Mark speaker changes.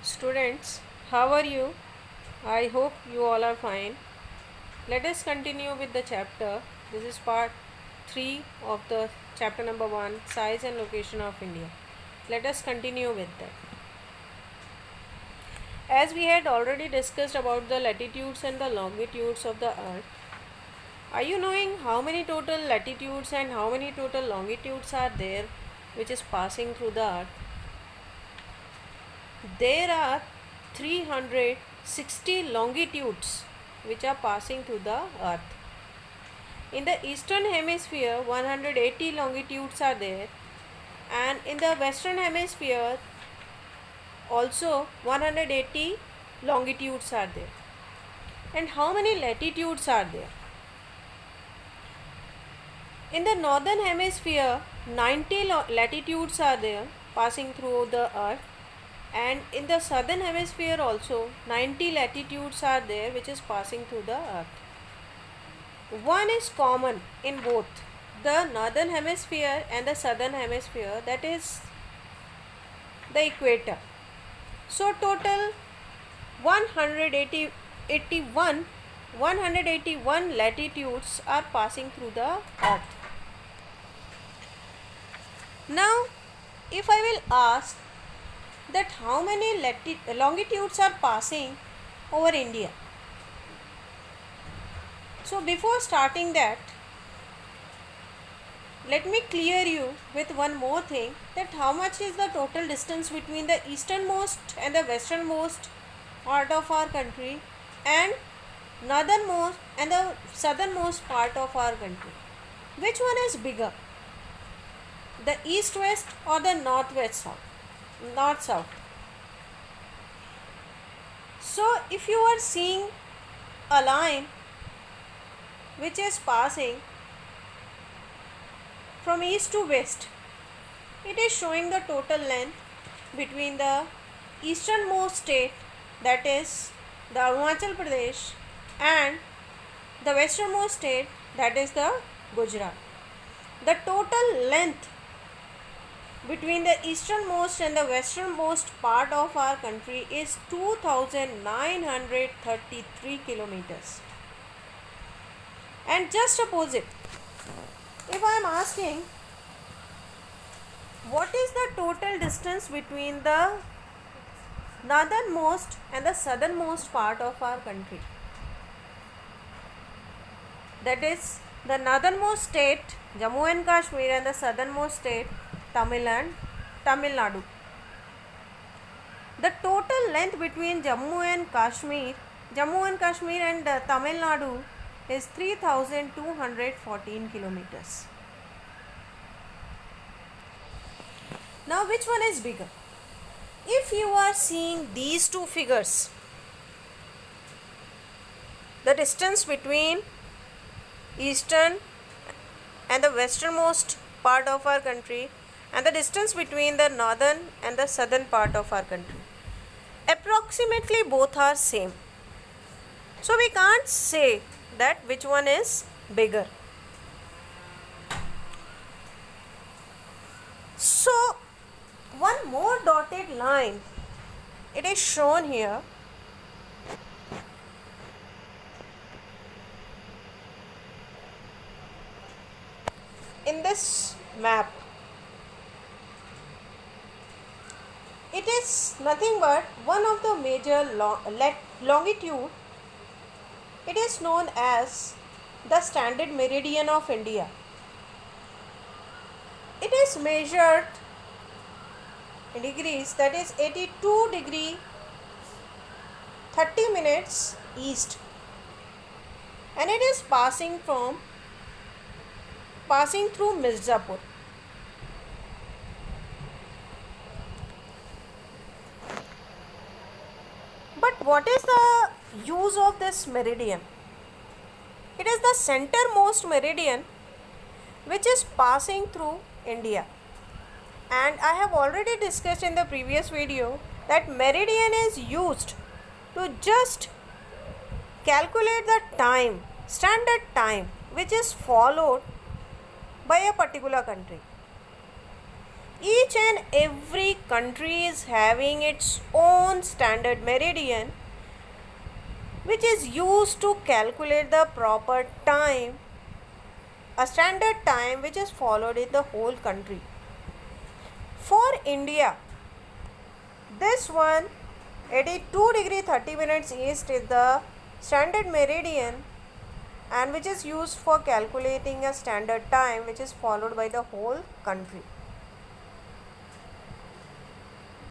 Speaker 1: Students, how are you? I hope you all are fine. Let us continue with the chapter. This is part 3 of the chapter number 1, Size and Location of India. Let us continue with that. As we had already discussed about the latitudes and the longitudes of the earth, are you knowing how many total latitudes and how many total longitudes are there which is passing through the earth? There are 360 longitudes which are passing through the earth. In the eastern hemisphere 180 longitudes are there, and in the western hemisphere also 180 longitudes are there. And how many latitudes are there? In the northern hemisphere 90 latitudes are there passing through the earth, and in the southern hemisphere also 90 latitudes are there which is passing through the earth. One is common in both the northern hemisphere and the southern hemisphere, that is the equator. So total 181 latitudes are passing through the earth. Now if I will ask that how many longitudes are passing over India. So before starting that, let me clear you with one more thing, that how much is the total distance between the easternmost and the westernmost part of our country and northernmost and the southernmost part of our country. Which one is bigger? The east-west or the north-west-south? North-south. So if you are seeing a line which is passing from east to west, it is showing the total length between the easternmost state, that is the Arunachal Pradesh, and the westernmost state, that is the Gujarat. The total length between the easternmost and the westernmost part of our country is 2933 kilometers. And just opposite, if I am asking what is the total distance between the northernmost and the southernmost part of our country, that is the northernmost state Jammu and Kashmir and the southernmost state Tamil Nadu. The total length between Jammu and Kashmir and Tamil Nadu is 3214 kilometers. Now which one is bigger? If you are seeing these two figures, the distance between eastern and the westernmost part of our country and the distance between the northern and the southern part of our country, approximately both are same. So we can't say that which one is bigger. So one more dotted line, it is shown here. In this map, it is nothing but one of the major longitude. It is known as the standard meridian of India. It is measured in degrees, that is 82 degree 30 minutes east, and it is passing through Mirzapur. But what is the use of this meridian? It is the centermost meridian which is passing through India. And I have already discussed in the previous video that meridian is used to just calculate the time, standard time, which is followed by a particular country. Each and every country is having its own standard meridian which is used to calculate the proper time, a standard time which is followed in the whole country. For India, this one 82 degree 30 minutes east is the standard meridian and which is used for calculating a standard time which is followed by the whole country.